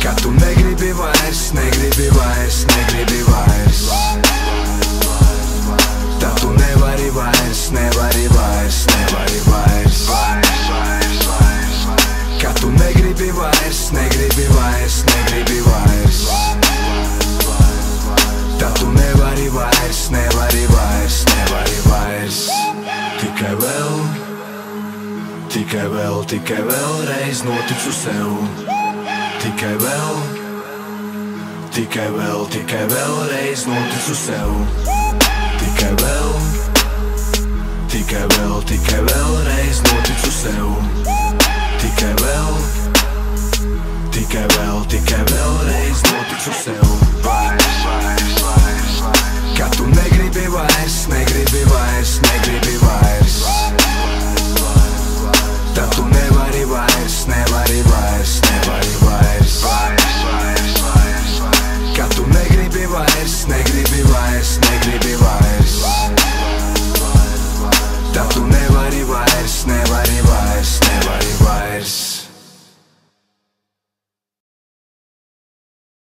Ka tu negribi vairs, negribi vairs, negribi vairs. Tad tu nevari vairs, nevari vairs, nevari vairs. Ka tu negribi vairs, negribi vairs, negribi vairs. Tad tu nevari vairs, nevari vairs, nevari vairs. Tikai vēlreiz noticu sev. Tikai vēlreiz noticu sev. Tikai vēlreiz noticu sev. Tikai